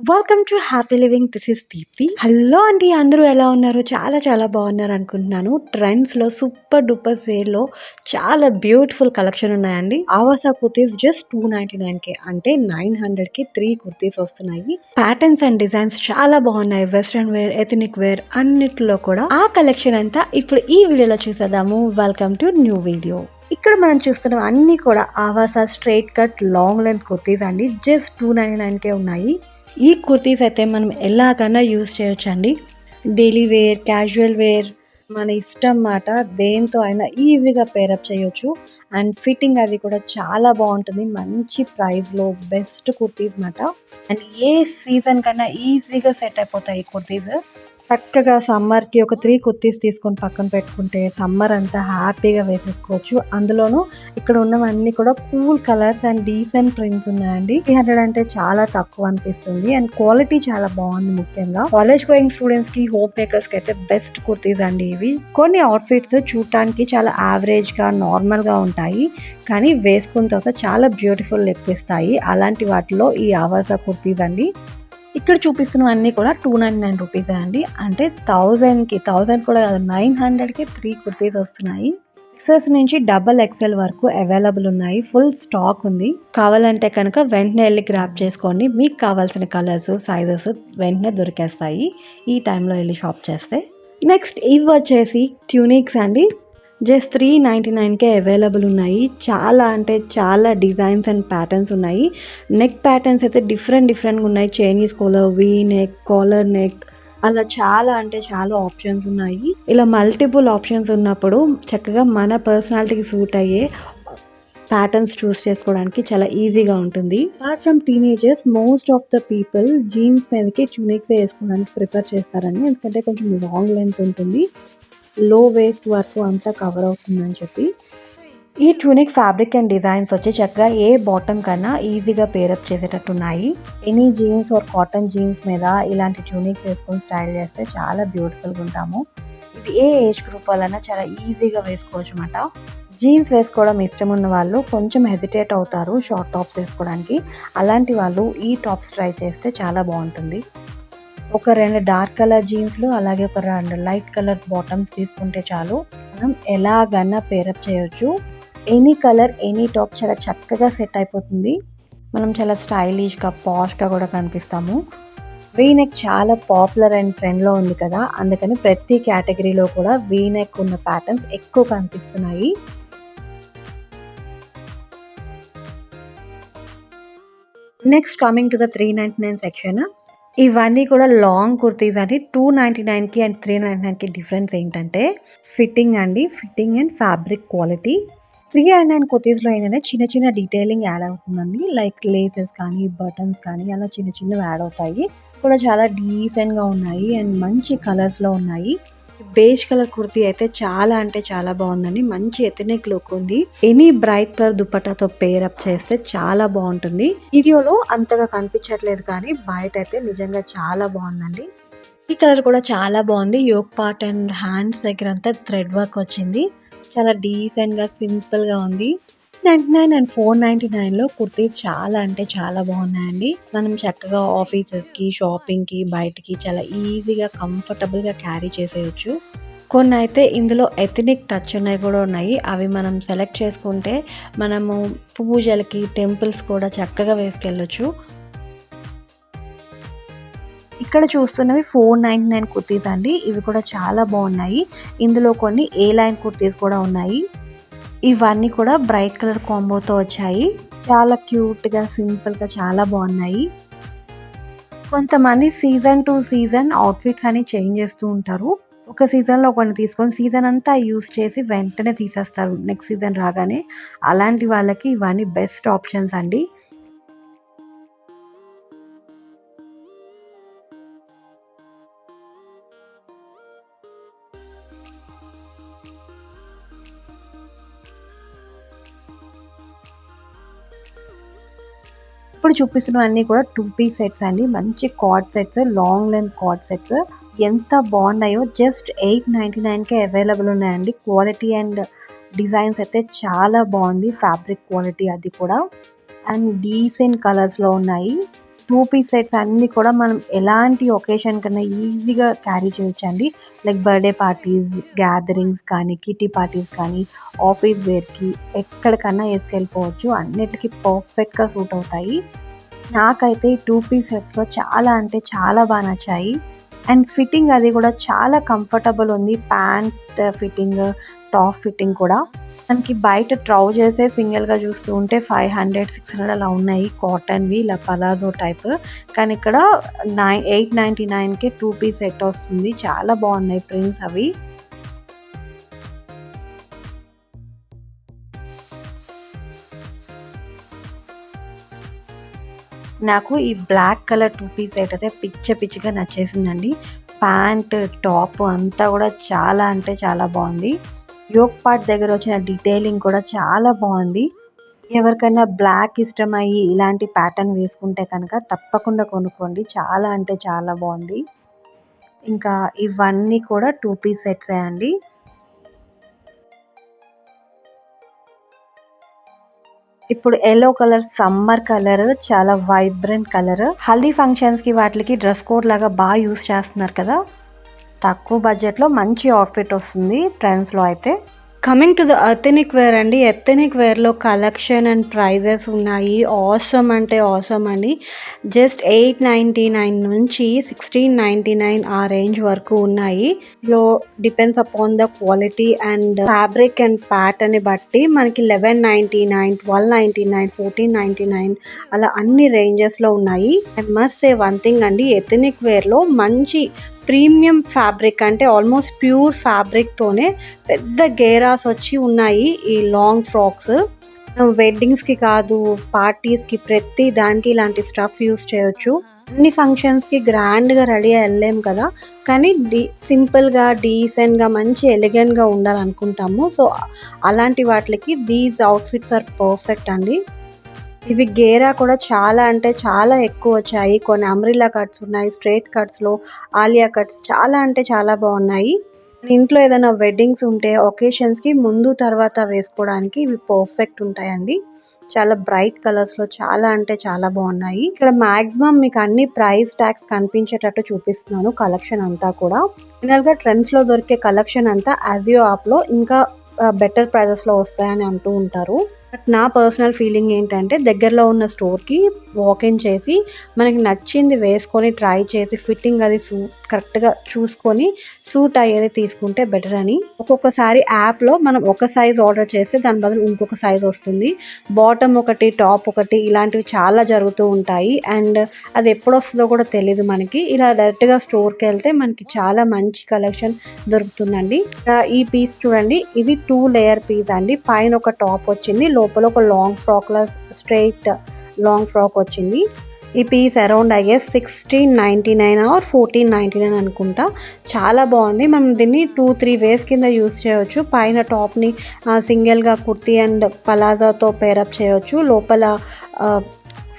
Welcome to happy living. This is Deepti. Hello అండి, అందరూ ఎలా ఉన్నారు? చాలా బాగున్నారు అనుకుంటున్నాను. ట్రెండ్స్లో సూపర్ డూపర్ సేల్లో చాలా బ్యూటిఫుల్ కలెక్షన్ ఉన్నాయండి. ఆవాసా కుర్తీస్ జస్ట్ 299K అంటే 900కి 3 కుర్తీస్ వస్తున్నాయి. ప్యాటర్న్స్ అండ్ డిజైన్స్ చాలా బాగున్నాయి. వెస్ట్రన్ వేర్, ఎథనిక్ వేర్ అన్నిట్లో కూడా ఆ కలెక్షన్ అంతా ఇప్పుడు ఈ వీడియోలో చూసేద్దాము. Welcome to new video. ఇక్కడ మనం చూస్తున్నాం అన్ని కూడా Avaasa straight cut long length kurtis అండి. జస్ట్ 299K ఉన్నాయి. ఈ కుర్తీస్ అయితే మనం ఎలాగైనా యూజ్ చేయొచ్చండి. డైలీ వేర్, క్యాజువల్ వేర్ మన ఇష్టం మాట, దేంతో అయినా ఈజీగా పేరప్ చేయొచ్చు. అండ్ ఫిట్టింగ్ అది కూడా చాలా బాగుంటుంది. మంచి ప్రైస్లో బెస్ట్ కుర్తీస్ మాట. అండ్ ఏ సీజన్ కన్నా ఈజీగా సెట్ అయిపోతాయి ఈ కుర్తీస్. చక్కగా సమ్మర్కి ఒక 3 కుర్తీస్ తీసుకొని పక్కన పెట్టుకుంటే సమ్మర్ అంతా హ్యాపీగా వేసేసుకోవచ్చు. అందులోనూ ఇక్కడ ఉన్నవన్నీ కూడా cool colours and decent prints ఉన్నాయండి. 300 అంటే చాలా తక్కువ అనిపిస్తుంది. అండ్ క్వాలిటీ చాలా బాగుంది. ముఖ్యంగా కాలేజ్ గోయింగ్ స్టూడెంట్స్ కి, హోమ్ మేకర్స్ కి అయితే బెస్ట్ కుర్తీస్ అండి ఇవి. కొన్ని అవుట్ఫిట్స్ చూడటానికి చాలా యావరేజ్ గా నార్మల్ గా ఉంటాయి, కానీ వేసుకున్న తర్వాత చాలా బ్యూటిఫుల్ లుక్ ఇస్తాయి. అలాంటి వాటిలో ఈ ఆవాసా కుర్తీస్ అండి. ఇక్కడ చూపిస్తున్న అన్ని కూడా 299 రూపీస్ అండి. అంటే 1000 కూడా కాదు, 900కి 3 కుర్తీస్ వస్తున్నాయి. ఎక్సెస్ నుంచి XXL వరకు అవైలబుల్ ఉన్నాయి. ఫుల్ స్టాక్ ఉంది. కావాలంటే కనుక వెంటనే వెళ్ళి గ్రాప్ చేసుకోండి. మీకు కావాల్సిన కలర్స్, సైజెస్ వెంటనే దొరికేస్తాయి ఈ టైంలో వెళ్ళి షాప్ చేస్తే. నెక్స్ట్ ఇవి వచ్చేసి ట్యూనిక్స్ అండి. జస్ట్ 399K అవైలబుల్ ఉన్నాయి. చాలా అంటే చాలా డిజైన్స్ అండ్ ప్యాటర్న్స్ ఉన్నాయి. నెక్ ప్యాటర్న్స్ అయితే డిఫరెంట్గా ఉన్నాయి. Chinese collar, V neck, collar neck, అలా చాలా అంటే చాలా ఆప్షన్స్ ఉన్నాయి. ఇలా మల్టిపుల్ ఆప్షన్స్ ఉన్నప్పుడు చక్కగా మన పర్సనాలిటీకి సూట్ అయ్యే ప్యాటర్న్స్ చూస్ చేసుకోవడానికి చాలా ఈజీగా ఉంటుంది. Apart from teenagers, most of the people jeans మీదకి ట్యూనిక్స్ వేసుకోవడానికి ప్రిఫర్ చేస్తారని. ఎందుకంటే కొంచెం లాంగ్ లెంత్ ఉంటుంది, లో వేస్ట్ వరకు అంతా కవర్ అవుతుందని చెప్పి. ఈ ట్యూనిక్ ఫ్యాబ్రిక్ అండ్ డిజైన్స్ వచ్చి చక్కగా ఏ బాటమ్ కన్నా ఈజీగా పేరప్ చేసేటట్టున్నాయి. Any jeans or cotton jeans మీద ఇలాంటి ట్యూనిక్స్ వేసుకొని స్టైల్ చేస్తే చాలా బ్యూటిఫుల్గా ఉంటాము. ఇది ఏ ఏజ్ గ్రూప్ వాళ్ళైనా చాలా ఈజీగా వేసుకోవచ్చు అన్నమాట. జీన్స్ వేసుకోవడం ఇష్టం ఉన్న వాళ్ళు కొంచెం హెజిటేట్ అవుతారు షార్ట్ టాప్స్ వేసుకోవడానికి. అలాంటి వాళ్ళు ఈ టాప్స్ ట్రై చేస్తే చాలా బాగుంటుంది. ఒక 2 డార్క్ కలర్ జీన్స్లు, అలాగే ఒక 2 లైట్ కలర్ బాటమ్స్ తీసుకుంటే చాలు. మనం ఎలాగన్నా పేరప్ చేయొచ్చు. ఎనీ కలర్, ఎనీ టాప్ చాలా చక్కగా సెట్ అయిపోతుంది. మనం చాలా స్టైలిష్గా, పాష్గా కూడా కనిపిస్తాము. వీ నెక్ చాలా పాపులర్ అండ్ ట్రెండ్లో ఉంది కదా, అందుకని ప్రతి కేటగిరీలో కూడా వీ నెక్ ఉన్న ప్యాటర్న్స్ ఎక్కువ కనిపిస్తున్నాయి. Next coming to the 399 section. ఇవన్నీ కూడా లాంగ్ కుర్తీస్ అండి. 299కి అండ్ 399కి డిఫరెన్స్ ఏంటంటే ఫిట్టింగ్ అండి. Fitting and fabric quality. 399 కుర్తీస్లో ఏంటంటే చిన్న డీటెయిలింగ్ యాడ్ అవుతుందండి. లైక్ లేసెస్ కానీ, బటన్స్ కానీ అలా చిన్నవి యాడ్ అవుతాయి. కూడా చాలా డీసెంట్గా ఉన్నాయి అండ్ మంచి కలర్స్లో ఉన్నాయి. బేజ్ కలర్ కుర్తీ అయితే చాలా అంటే చాలా బాగుందండి. మంచి ఎథనిక్ లుక్ ఉంది. ఎనీ బ్రైట్ కలర్ దుపట్టాతో పేరప్ చేస్తే చాలా బాగుంటుంది. వీడియోలో అంతగా కనిపించట్లేదు, కానీ బయట అయితే నిజంగా చాలా బాగుందండి. ఈ కలర్ కూడా చాలా బాగుంది. యోక్ పార్ట్ అండ్ హ్యాండ్స్ దగ్గర అంతా థ్రెడ్ వర్క్ వచ్చింది. చాలా డీసెంట్ గా, సింపుల్ గా ఉంది. 99 అండ్ 499లో కుర్తీస్ చాలా అంటే చాలా బాగున్నాయండి. మనం చక్కగా ఆఫీసెస్ కి, షాపింగ్ కి, బయటికి చాలా ఈజీగా, కంఫర్టబుల్ గా క్యారీ చేసేయచ్చు. కొన్ని అయితే ఇందులో ఎథనిక్ టచ్ ఉన్నాయి కూడా ఉన్నాయి. అవి మనం సెలెక్ట్ చేసుకుంటే మనము పూజలకి, టెంపుల్స్ కూడా చక్కగా వేసుకెళ్ళొచ్చు. ఇక్కడ చూస్తున్నవి 499 కుర్తీస్ అండి. ఇవి కూడా చాలా బాగున్నాయి. ఇందులో కొన్ని ఏ లైన్ కుర్తీస్ కూడా ఉన్నాయి. ఇవన్నీ కూడా బ్రైట్ కలర్ కాంబోతో వచ్చాయి. చాలా క్యూట్గా, సింపుల్గా చాలా బాగున్నాయి. కొంతమంది సీజన్ టు సీజన్ అవుట్ఫిట్స్ అని చేంజ్ చేస్తూ ఉంటారు. ఒక సీజన్లో కొన్ని తీసుకొని సీజన్ అంతా యూస్ చేసి వెంటనే తీసేస్తారు నెక్స్ట్ సీజన్ రాగానే. అలాంటి వాళ్ళకి ఇవన్నీ బెస్ట్ ఆప్షన్స్ అండి. ఇప్పుడు చూపిస్తున్నవన్నీ కూడా 2 పీస్ సెట్స్ అండి. మంచి card sets, long length card sets ఎంత బాగున్నాయో. జస్ట్ 899కే అవైలబుల్ ఉన్నాయండి. క్వాలిటీ అండ్ డిజైన్స్ అయితే చాలా బాగుంది. ఫ్యాబ్రిక్ క్వాలిటీ అది కూడా అండ్ డీసెంట్ కలర్స్లో ఉన్నాయి. టూ పీస్ సెట్స్ అన్నీ కూడా మనం ఎలాంటి ఒకేషన్ కన్నా ఈజీగా క్యారీ చేయొచ్చండి. లైక్ బర్త్డే పార్టీస్, గ్యాదరింగ్స్ కానీ, కిటీ పార్టీస్ కానీ, ఆఫీస్ వేర్కి ఎక్కడికన్నా వేసుకెళ్ళిపోవచ్చు. అన్నిటికీ పర్ఫెక్ట్గా సూట్ అవుతాయి. నాకైతే ఈ టూ పీస్ సెట్స్లో చాలా అంటే చాలా బాగా నచ్చాయి. అండ్ ఫిట్టింగ్ అది కూడా చాలా కంఫర్టబుల్ ఉంది. ప్యాంట్ ఫిట్టింగ్, టాప్ ఫిట్టింగ్ కూడా. మనకి బయట ట్రౌజర్సే సింగిల్గా చూస్తూ ఉంటే 500, 600 అలా ఉన్నాయి కాటన్వి, ఇలా పలాజో టైప్. కానీ ఇక్కడ 899కి టూ పీస్ సెట్ వస్తుంది. చాలా బాగున్నాయి ప్రింట్స్ అవి. నాకు ఈ black colour two piece set అయితే పిచ్చిగా నచ్చేసిందండి. ప్యాంట్, టాప్ అంతా కూడా చాలా అంటే చాలా బాగుంది. యోక్ పార్ట్ దగ్గర వచ్చిన డీటెయిలింగ్ కూడా చాలా బాగుంది. ఎవరికైనా బ్లాక్ ఇష్టమయ్యి ఇలాంటి ప్యాటర్న్ వేసుకుంటే కనుక తప్పకుండా కొనుక్కోండి. చాలా అంటే చాలా బాగుంది. ఇంకా ఇవన్నీ కూడా టూ పీస్ సెట్సే అండి. ఇప్పుడు ఎల్లో కలర్, సమ్మర్ కలర్, చాలా వైబ్రెంట్ కలర్. హల్దీ ఫంక్షన్స్కి వాటికి డ్రెస్ కోడ్ లాగా బాగా యూస్ చేస్తున్నారు కదా. తక్కువ బడ్జెట్లో మంచి అవుట్ఫిట్ వస్తుంది ట్రెండ్స్లో అయితే. Coming to the ethnic wear అండి. ఎథనిక్ వేర్లో కలెక్షన్ అండ్ ప్రైజెస్ ఉన్నాయి. ఆసమ్ అంటే ఆసమ్ అండి. జస్ట్ 899 నుంచి 1699 ఆ రేంజ్ వరకు ఉన్నాయి. లో depends upon the quality and fabric and pattern బట్టి మనకి 1199, 1299, 1499 అలా అన్ని రేంజెస్లో ఉన్నాయి. I must say one thing అండి, ఎథనిక్ వేర్లో మంచి ప్రీమియం ఫ్యాబ్రిక్ అంటే ఆల్మోస్ట్ ప్యూర్ ఫ్యాబ్రిక్తోనే పెద్ద గేరాస్ వచ్చి ఉన్నాయి ఈ లాంగ్ ఫ్రాక్స్. వెడ్డింగ్స్కి కాదు, పార్టీస్కి, ప్రతి దానికి ఇలాంటి స్టఫ్ యూస్ చేయొచ్చు. అన్ని ఫంక్షన్స్కి గ్రాండ్గా రెడీ వెళ్ళలేము కదా, కానీ సింపుల్గా, డీసెంట్గా, మంచి ఎలిగెంట్గా ఉండాలనుకుంటాము. సో అలాంటి వాటికి దీస్ అవుట్ఫిట్స్ ఆర్ పర్ఫెక్ట్ అండి. ఇవి గేరా కూడా చాలా అంటే చాలా ఎక్కువ వచ్చాయి. కొన్ని అంబ్రిల్లా కట్స్ ఉన్నాయి, స్ట్రైట్ కట్స్లో ఆలియా కట్స్ చాలా అంటే చాలా బాగున్నాయి. ఇంట్లో ఏదైనా వెడ్డింగ్స్ ఉంటే ఒకేషన్స్కి ముందు తర్వాత వేసుకోవడానికి ఇవి పర్ఫెక్ట్ ఉంటాయండి. చాలా బ్రైట్ కలర్స్లో చాలా అంటే చాలా బాగున్నాయి. ఇక్కడ మ్యాక్సిమం మీకు అన్ని ప్రైస్ ట్యాగ్స్ కనిపించేటట్టు చూపిస్తున్నాను కలెక్షన్ అంతా కూడా. ఫైనల్గా ట్రెండ్స్లో దొరికే కలెక్షన్ అంతా అజియో యాప్లో ఇంకా బెటర్ ప్రైజెస్లో వస్తాయని అంటూ ఉంటారు. బట్ నా పర్సనల్ ఫీలింగ్ ఏంటంటే దగ్గరలో ఉన్న స్టోర్కి వాకిన్ చేసి మనకి నచ్చింది వేసుకొని ట్రై చేసి ఫిట్టింగ్ అది కరెక్ట్గా చూసుకొని సూట్ అయ్యేది తీసుకుంటే బెటర్ అని. ఒక్కొక్కసారి యాప్లో మనం ఒక సైజ్ ఆర్డర్ చేస్తే దాని బదులు ఇంకొక సైజ్ వస్తుంది. బాటమ్ ఒకటి, టాప్ ఒకటి, ఇలాంటివి చాలా జరుగుతూ ఉంటాయి. అండ్ అది ఎప్పుడు వస్తుందో కూడా తెలీదు మనకి. ఇలా డైరెక్ట్గా స్టోర్కి వెళ్తే మనకి చాలా మంచి కలెక్షన్ దొరుకుతుందండి. ఈ పీస్ చూడండి, ఇది 2 లేయర్ పీస్ అండి. పైన ఒక టాప్ వచ్చింది, లోపల ఒక లాంగ్ ఫ్రాక్లో స్ట్రైట్ లాంగ్ ఫ్రాక్ వచ్చింది. ఈ piece around I guess 1699 or 1499 అనుకుంటా. చాలా బాగుంది. మనం దీన్ని 2-3 వేస్ కింద యూస్ చేయవచ్చు. పైన టాప్ని సింగిల్గా కుర్తీ అండ్ పలాజాతో పేరప్ చేయవచ్చు. లోపల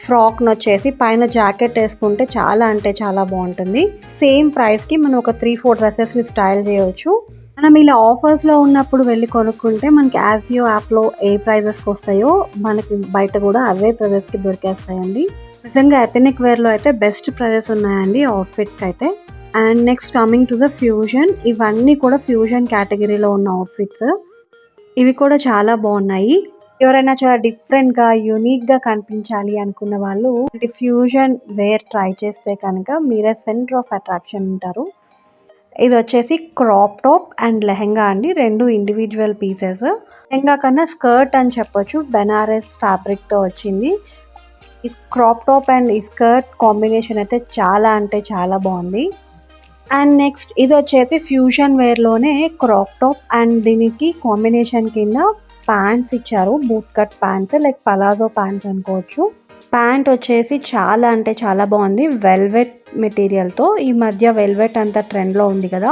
ఫ్రాక్ను వచ్చేసి పైన జాకెట్ వేసుకుంటే చాలా అంటే చాలా బాగుంటుంది. సేమ్ ప్రైస్కి మనం ఒక 3-4 డ్రెస్సెస్ని స్టైల్ చేయవచ్చు. మనం ఇలా ఆఫర్స్లో ఉన్నప్పుడు వెళ్ళి కొనుక్కుంటే మనకి యాజియో యాప్లో ఏ ప్రైజెస్కి వస్తాయో మనకి బయట కూడా అవే ప్రైజెస్కి దొరికేస్తాయండి. నిజంగా ఎథనిక్ వేర్లో అయితే బెస్ట్ ప్రైజెస్ ఉన్నాయండి అవుట్ఫిట్స్కి అయితే. And next coming to the fusion. ఇవన్నీ కూడా ఫ్యూజన్ కేటగిరీలో ఉన్న అవుట్ఫిట్స్. ఇవి కూడా చాలా బాగున్నాయి. ఎవరైనా చాలా డిఫరెంట్గా, యూనిక్గా కనిపించాలి అనుకున్న వాళ్ళు ఫ్యూజన్ వేర్ ట్రై చేస్తే కనుక మీరే సెంటర్ ఆఫ్ అట్రాక్షన్ ఉంటారు. ఇది వచ్చేసి క్రాప్ టాప్ అండ్ లెహెంగా అండి. 2 ఇండివిజువల్ పీసెస్. లెహెంగా కన్నా స్కర్ట్ అని చెప్పొచ్చు. బెనారస్ ఫ్యాబ్రిక్తో వచ్చింది. ఈ క్రాప్ టాప్ అండ్ ఈ స్కర్ట్ కాంబినేషన్ అయితే చాలా అంటే చాలా బాగుంది. అండ్ నెక్స్ట్ ఇది వచ్చేసి ఫ్యూజన్ వేర్లోనే క్రాప్ టాప్ అండ్ దీనికి కాంబినేషన్ కింద ప్యాంట్స్ ఇచ్చారు. Boot cut pants, like palazzo pants అనుకోవచ్చు. ప్యాంట్ వచ్చేసి చాలా అంటే చాలా బాగుంది. వెల్వెట్ మెటీరియల్తో. ఈ మధ్య వెల్వెట్ అంతా ట్రెండ్లో ఉంది కదా.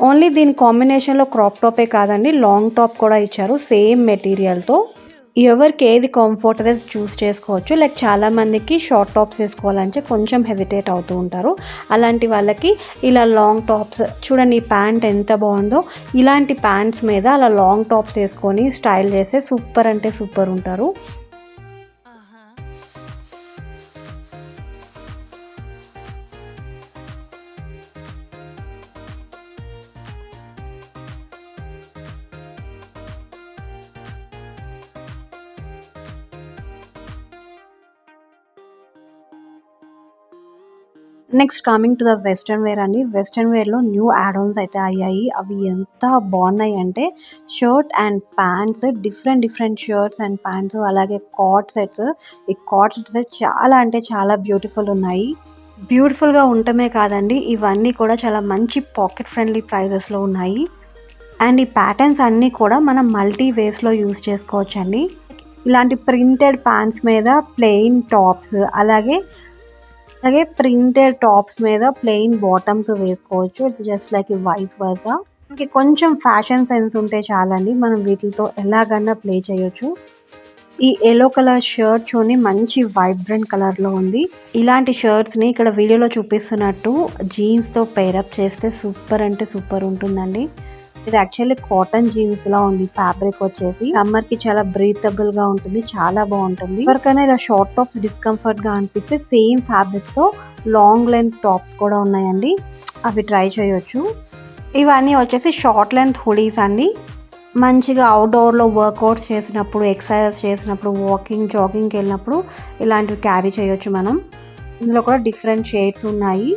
ఓన్లీ దీని కాంబినేషన్లో క్రాప్ టాపే కాదండి, లాంగ్ టాప్ కూడా ఇచ్చారు సేమ్ మెటీరియల్తో. ఎవరికి ఏది కంఫర్ట్ అనేది చూస్ చేసుకోవచ్చు. లైక్ చాలామందికి షార్ట్ టాప్స్ వేసుకోవాలంటే కొంచెం హెజిటేట్ అవుతూ ఉంటారు. అలాంటి వాళ్ళకి ఇలా లాంగ్ టాప్స్ చూడండి. ఈ ప్యాంట్ ఎంత బాగుందో. ఇలాంటి ప్యాంట్స్ మీద అలా లాంగ్ టాప్స్ వేసుకొని స్టైల్ చేస్తే సూపర్ అంటే సూపర్ ఉంటారు. Next coming to the western wear అండి. వెస్ట్రన్ వేర్లో న్యూ యాడ్-ఆన్స్ అయితే అయ్యాయి. అవి ఎంత బాగున్నాయి అంటే shirt and pants, different shirts and pants, అలాగే కార్డ్ సెట్స్. ఈ కార్డ్ సెట్స్ చాలా అంటే చాలా బ్యూటిఫుల్ ఉన్నాయి. బ్యూటిఫుల్గా ఉండటమే కాదండి, ఇవన్నీ కూడా చాలా మంచి పాకెట్ ఫ్రెండ్లీ ప్రైజెస్లో ఉన్నాయి. అండ్ ఈ ప్యాటర్న్స్ అన్నీ కూడా మనం మల్టీ వేస్లో యూజ్ చేసుకోవచ్చండి. ఇలాంటి ప్రింటెడ్ ప్యాంట్స్ మీద ప్లెయిన్ టాప్స్, అలాగే ప్రింటెడ్ టాప్స్ మీద ప్లెయిన్ బాటమ్స్ వేసుకోవచ్చు. It's just like vice versa. మనకి కొంచెం ఫ్యాషన్ సెన్స్ ఉంటే చాలండి, మనం వీటితో ఎలాగన్నా ప్లే చేయొచ్చు. ఈ ఎల్లో కలర్ షర్ట్ చూడండి, మంచి వైబ్రెంట్ కలర్లో ఉంది. ఇలాంటి షర్ట్స్ని ఇక్కడ వీడియోలో చూపిస్తున్నట్టు జీన్స్తో పేరప్ చేస్తే సూపర్ అంటే సూపర్ ఉంటుందండి. ఇది యాక్చువల్లీ కాటన్ జీన్స్ లా ఉంది. ఫ్యాబ్రిక్ వచ్చేసి సమ్మర్ కి చాలా బ్రీతబుల్ గా ఉంటుంది, చాలా బాగుంటుంది. ఎవరికైనా ఇలా షార్ట్ టాప్స్ డిస్కంఫర్ట్ గా అనిపిస్తే సేమ్ ఫ్యాబ్రిక్ తో లాంగ్ లెంత్ టాప్స్ కూడా ఉన్నాయండి, అవి ట్రై చేయొచ్చు. ఇవన్నీ వచ్చేసి షార్ట్ లెంత్ హుడీస్ అండి. మంచిగా అవుట్డోర్లో వర్కౌట్స్ చేసినప్పుడు, ఎక్సర్సైజ్ చేసినప్పుడు, వాకింగ్ జాగింగ్కి వెళ్ళినప్పుడు ఇలాంటివి క్యారీ చేయొచ్చు మనం. ఇందులో కూడా డిఫరెంట్ షేడ్స్ ఉన్నాయి.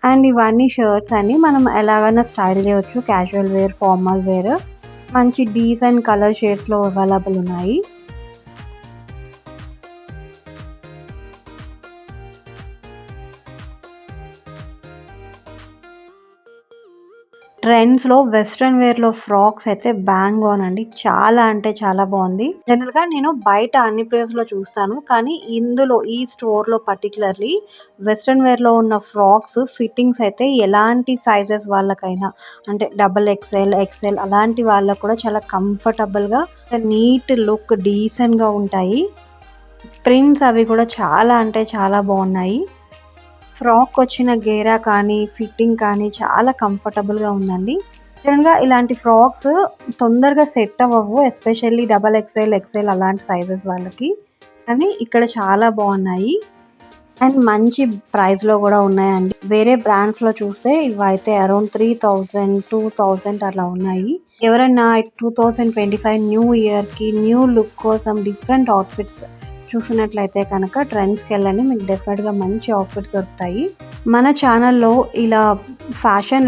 అండ్ ఇవన్నీ షర్ట్స్ అన్ని మనం ఎలాగైనా స్టైల్ చేయొచ్చు, క్యాజువల్ వేర్, ఫార్మల్ వేర్. మంచి డీసెంట్ కలర్ షేడ్స్లో అవైలబుల్ ఉన్నాయి. ట్రెండ్స్లో వెస్ట్రన్ వేర్లో ఫ్రాక్స్ అయితే బ్యాంగ్ ఆన్ అండి, చాలా అంటే చాలా బాగుంది. జనరల్గా నేను బయట అన్ని ప్లేస్లో చూస్తాను, కానీ ఇందులో ఈ స్టోర్లో పర్టికులర్లీ వెస్ట్రన్ వేర్లో ఉన్న ఫ్రాక్స్ ఫిట్టింగ్స్ అయితే ఎలాంటి సైజెస్ వాళ్ళకైనా, అంటే XXL అలాంటి వాళ్ళకు కూడా చాలా కంఫర్టబుల్గా, నీట్ లుక్, డీసెంట్గా ఉంటాయి. ప్రింట్స్ అవి కూడా చాలా అంటే చాలా బాగున్నాయి. ఫ్రాక్ వచ్చిన గేరా కానీ, ఫిట్టింగ్ కానీ చాలా కంఫర్టబుల్గా ఉందండి. జనరల్గా ఇలాంటి ఫ్రాక్స్ తొందరగా సెట్ అవ్వవు, ఎస్పెషల్లీ XXL అలాంటి సైజెస్ వాళ్ళకి, కానీ ఇక్కడ చాలా బాగున్నాయి. అండ్ మంచి ప్రైస్లో కూడా ఉన్నాయండి. వేరే బ్రాండ్స్లో చూస్తే ఇవైతే అరౌండ్ 3000, 2000 అలా ఉన్నాయి. ఎవరైనా 2025 న్యూ ఇయర్కి న్యూ లుక్ కోసం డిఫరెంట్ అవుట్ఫిట్స్ చూసినట్లయితే కనుక ట్రెండ్స్కి వెళ్ళండి, మీకు డెఫినెట్గా మంచి అవుట్ఫిట్స్ దొరుకుతాయి. మన ఛానల్లో ఇలా ఫ్యాషన్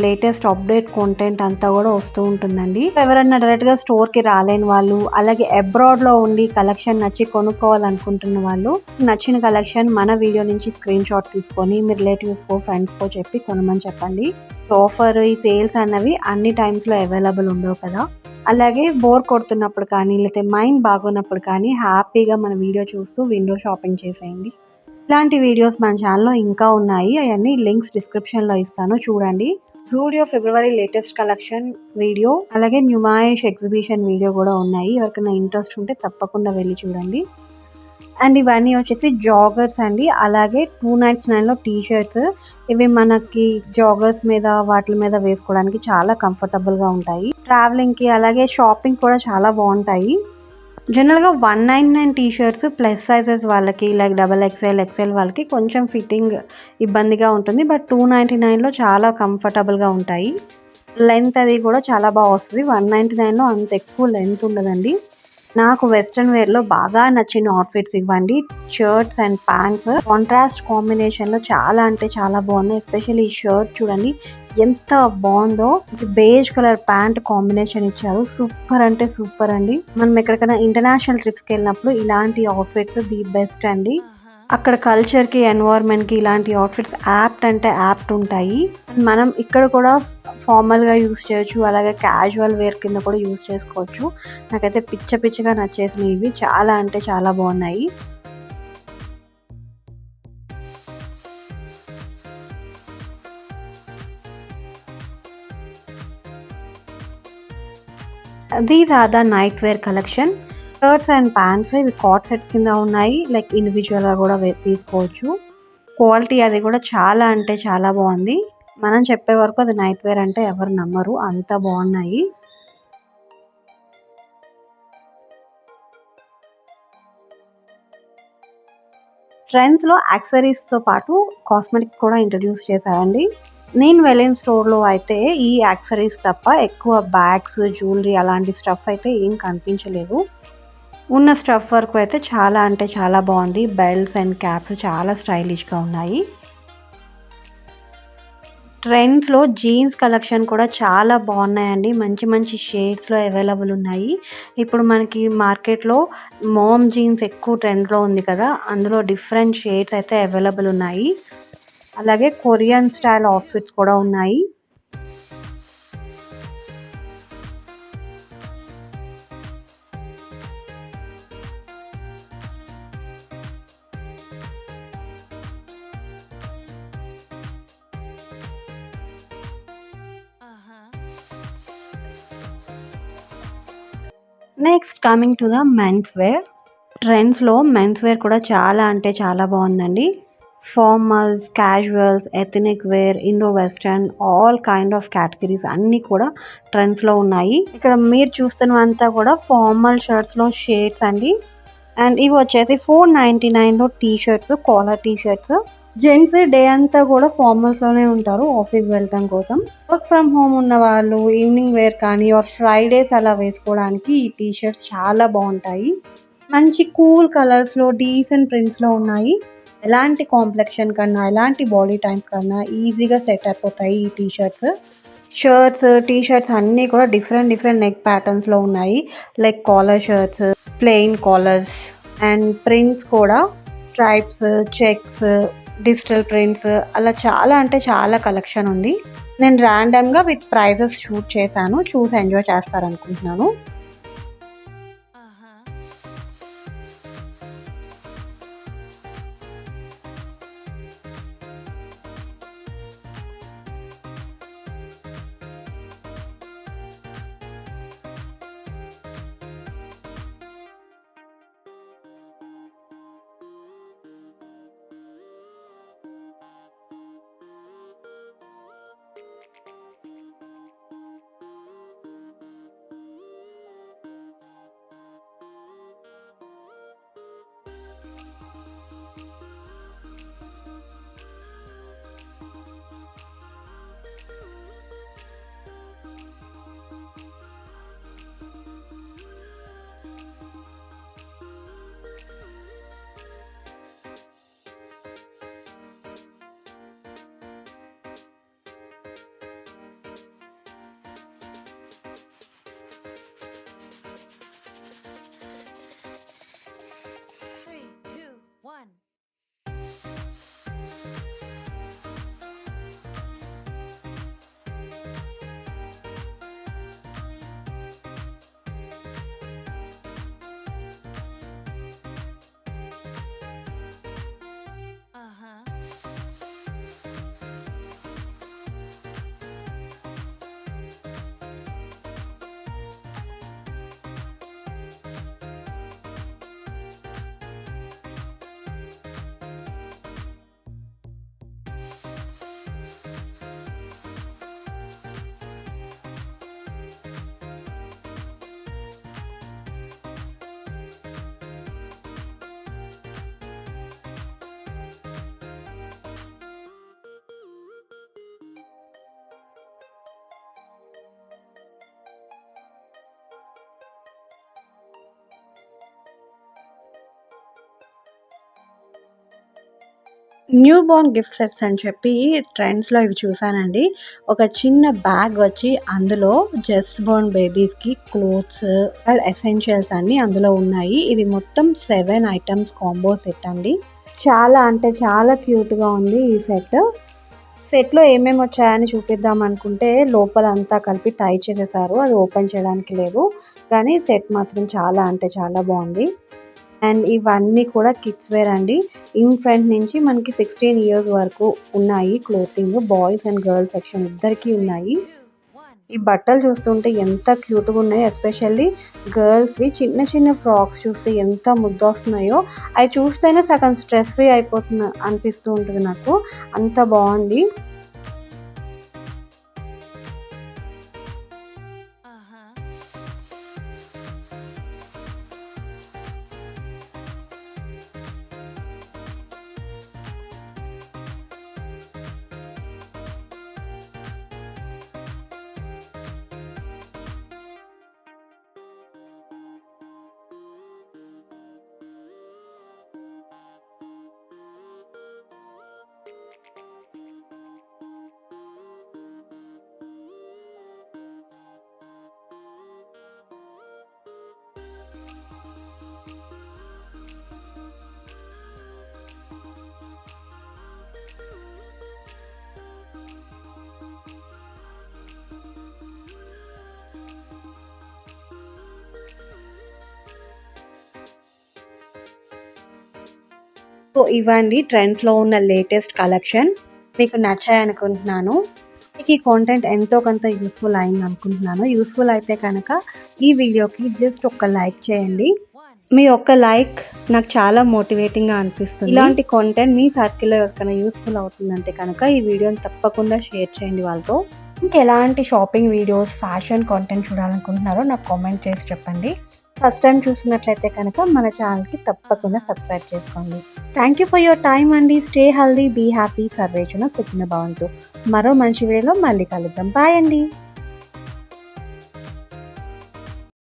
లేటెస్ట్ అప్డేట్ కంటెంట్ అంతా కూడా వస్తూ ఉంటుందండి. ఎవరైనా డైరెక్ట్గా స్టోర్కి రాలేని వాళ్ళు, అలాగే అబ్రాడ్లో ఉండి కలెక్షన్ నచ్చి కొనుక్కోవాలనుకుంటున్న వాళ్ళు, నచ్చిన కలెక్షన్ మన వీడియో నుంచి స్క్రీన్ షాట్ తీసుకొని మీ రిలేటివ్స్కో, ఫ్రెండ్స్కో చెప్పి కొనమని చెప్పండి. ఆఫర్, ఈ సేల్స్ అన్నవి అన్ని టైమ్స్లో అవైలబుల్ ఉండవు కదా. అలాగే బోర్ కొడుతున్నప్పుడు కానీ, లేకపోతే మైండ్ బాగున్నప్పుడు కానీ హ్యాపీగా మన వీడియో చూస్తూ విండో షాపింగ్ చేసేయండి. ఇలాంటి వీడియోస్ మన ఛానల్లో ఇంకా ఉన్నాయి, అవన్నీ లింక్స్ డిస్క్రిప్షన్లో ఇస్తాను, చూడండి. జూడియో ఫిబ్రవరి లేటెస్ట్ కలెక్షన్ వీడియో, అలాగే న్యూమాయిష్ ఎగ్జిబిషన్ వీడియో కూడా ఉన్నాయి. ఎవరికైనా ఇంట్రెస్ట్ ఉంటే తప్పకుండా వెళ్ళి చూడండి. అండ్ ఇవన్నీ వచ్చేసి జాగర్స్ అండి, అలాగే 299లో టీషర్ట్స్. ఇవి మనకి జాగర్స్ మీద వాటి మీద వేసుకోవడానికి చాలా కంఫర్టబుల్గా ఉంటాయి. ట్రావెలింగ్కి అలాగే షాపింగ్ కూడా చాలా బాగుంటాయి. జనరల్గా 199 టీషర్ట్స్ ప్లస్ సైజెస్ వాళ్ళకి, లైక్ XXL వాళ్ళకి కొంచెం ఫిట్టింగ్ ఇబ్బందిగా ఉంటుంది, బట్ 299లో చాలా కంఫర్టబుల్గా ఉంటాయి. లెంత్ అది కూడా చాలా బాగా వస్తుంది. 199లో అంత ఎక్కువ లెంత్ ఉండదండి. నాకు వెస్ట్రన్ వేర్లో బాగా నచ్చిన అవుట్ఫిట్స్ ఇవ్వండి. షర్ట్స్ అండ్ ప్యాంట్స్ కాంట్రాస్ట్ కాంబినేషన్లో చాలా అంటే చాలా బాగున్నాయి. ఎస్పెషల్లీ ఈ షర్ట్ చూడండి ఎంత బాగుందో, బేజ్ కలర్ ప్యాంట్ కాంబినేషన్ ఇచ్చారు, సూపర్ అంటే సూపర్ అండి. మనం ఎక్కడికైనా ఇంటర్నేషనల్ ట్రిప్స్కి వెళ్ళినప్పుడు ఇలాంటి అవుట్ఫిట్స్ ది బెస్ట్ అండి. అక్కడ కల్చర్కి, ఎన్వైర్న్మెంట్కి ఇలాంటి అవుట్ఫిట్స్ యాప్ట్ అంటే యాప్ట్ ఉంటాయి. మనం ఇక్కడ కూడా ఫార్మల్గా యూస్ చేయొచ్చు, అలాగే క్యాజువల్ వేర్ కింద కూడా యూస్ చేసుకోవచ్చు. నాకైతే పిచ్చగా నచ్చేసినవి ఇవి, చాలా అంటే చాలా బాగున్నాయి. These are the night wear collection. Shirts and pants ఇవి కార్డ్ సెట్స్ కింద ఉన్నాయి, లైక్ ఇండివిజువల్గా కూడా తీసుకోవచ్చు. క్వాలిటీ అది కూడా చాలా అంటే చాలా బాగుంది. మనం చెప్పే వరకు అది నైట్ వేర్ అంటే ఎవరు నమ్మరు, అంత బాగున్నాయి. ట్రెండ్స్లో యాక్సెసరీస్తో పాటు కాస్మెటిక్స్ కూడా ఇంట్రడ్యూస్ చేశారండి. నేను వెళ్ళిన స్టోర్లో అయితే ఈ యాక్సెసరీస్ తప్ప ఎక్కువ బ్యాగ్స్, జ్యువెలరీ అలాంటి స్టఫ్ అయితే ఏం కనిపించలేదు. ఉన్న స్టఫ్ వరకు అయితే చాలా అంటే చాలా బాగుంది. బెల్ట్స్ అండ్ క్యాప్స్ చాలా స్టైలిష్గా ఉన్నాయి. ట్రెండ్స్‌లో జీన్స్ కలెక్షన్ కూడా చాలా బాగున్నాయండి. మంచి మంచి షేడ్స్‌లో అవైలబుల్ ఉన్నాయి. ఇప్పుడు మనకి మార్కెట్‌లో మామ్ జీన్స్ ఎక్కువ ట్రెండ్‌లో ఉంది కదా! అందులో డిఫరెంట్ షేడ్స్ అయితే అవైలబుల్ ఉన్నాయి. అలాగే కొరియన్ స్టైల్ అవుట్‌ఫిట్స్ కూడా ఉన్నాయి. Next coming to the men's wear. ట్రెండ్స్‌లో మెన్స్ వేర్ కూడా చాలా అంటే చాలా బాగుందండి. Formals, casuals, ethnic wear, Indo western all kind of categories అన్నీ కూడా ట్రెండ్స్‌లో ఉన్నాయి. ఇక్కడ మీరు చూస్తున్నవంతా కూడా ఫార్మల్ షర్ట్స్‌లో షేడ్స్ అండి. అండ్ ఇవి వచ్చేసి 499లో T shirts, collar T shirts. Gents day అంతా కూడా ఫార్మల్స్‌లోనే ఉంటారు ఆఫీస్ వెళ్ళటం కోసం. వర్క్ ఫ్రమ్ హోమ్ ఉన్న వాళ్ళు ఈవినింగ్ వేర్ కానీ ఆర్ ఫ్రైడేస్ అలా వేసుకోవడానికి ఈ టీ షర్ట్స్ చాలా బాగుంటాయి. మంచి కూల్ కలర్స్‌లో డీసెంట్ ప్రింట్స్‌లో ఉన్నాయి. ఎలాంటి కాంప్లెక్షన్ కన్నా, ఎలాంటి బాడీ టైప్ కన్నా ఈజీగా సెట్ అయిపోతాయి ఈ T shirts. Shirts, T shirts అన్నీ కూడా డిఫరెంట్ డిఫరెంట్ నెక్ ప్యాటర్న్స్‌లో ఉన్నాయి. Like collar shirts, plain collars and prints కూడా స్ట్రైప్స్, చెక్స్, డిజిటల్ ప్రింట్స్ అలా చాలా అంటే చాలా కలెక్షన్ ఉంది. నేను ర్యాండమ్‌గా విత్ ప్రైజెస్ షూట్ చేశాను. చూసి ఎంజాయ్ చేస్తారనుకుంటున్నాను. Three, two, one. Newborn gift sets అని చెప్పి ట్రెండ్స్‌లో ఇవి చూసానండి. ఒక చిన్న బ్యాగ్ వచ్చి అందులో జస్ట్ బోర్న్ బేబీస్‌కి క్లోత్స్ అండ్ ఎసెన్షియల్స్ అన్నీ అందులో ఉన్నాయి. ఇది మొత్తం 7 ఐటెమ్స్ కాంబో సెట్ అండి. చాలా అంటే చాలా క్యూట్‌గా ఉంది ఈ సెట్. సెట్‌లో ఏమేమి వచ్చాయని చూపిద్దాం అనుకుంటే లోపల అంతా కలిపి టై చేసేసారు. అది ఓపెన్ చేయడానికి లేదు. కానీ సెట్ మాత్రం చాలా అంటే చాలా బాగుంది. అండ్ ఇవన్నీ కూడా కిడ్స్ వేర్ అండి. ఇన్ ఫ్రంట్ నుంచి మనకి 16 ఇయర్స్ వరకు ఉన్నాయి clothing. Boys and girls section ఇద్దరికీ Three, ఉన్నాయి. two, one. ఈ బట్టలు చూస్తుంటే ఎంత క్యూట్‌గా ఉన్నాయో. ఎస్పెషల్లీ గర్ల్స్‌వి చిన్న చిన్న ఫ్రాక్స్ చూస్తే ఎంత ముద్దొస్తున్నాయో. అవి చూస్తేనే సగం స్ట్రెస్ ఫ్రీ అయిపోతున్నా అనిపిస్తూ ఉంటుంది నాకు. అంత బాగుంది. సో ఇవండి ట్రెండ్స్లో ఉన్న లేటెస్ట్ కలెక్షన్. మీకు నచ్చాయి అనుకుంటున్నాను. మీకు ఈ కాంటెంట్ ఎంతో కొంత యూస్ఫుల్ అయింది అనుకుంటున్నాను. యూస్ఫుల్ అయితే కనుక ఈ వీడియోకి జస్ట్ ఒక లైక్ చేయండి. 1. మీ ఒక్క లైక్ నాకు చాలా మోటివేటింగ్గా అనిపిస్తుంది. ఇలాంటి కాంటెంట్ మీ సర్కిల్లో ఎవరికైనా యూస్ఫుల్ అవుతుందంటే కనుక ఈ వీడియోని తప్పకుండా షేర్ చేయండి వాళ్ళతో. ఇంకెలాంటి షాపింగ్ వీడియోస్, ఫ్యాషన్ కాంటెంట్ చూడాలనుకుంటున్నారో నాకు కామెంట్ చేసి చెప్పండి. ఫస్ట్ టైం చూసినట్లయితే కనుక మన ఛానల్కి తప్పకుండా సబ్స్క్రైబ్ చేసుకోండి. Thank you for your time అండి. స్టే హెల్దీ, బీ హ్యాపీ, సర్వేజన సుఖిన భవంతు. మరో మంచి వీడియోలో మళ్ళీ కలుద్దాం. బాయ్ అండి.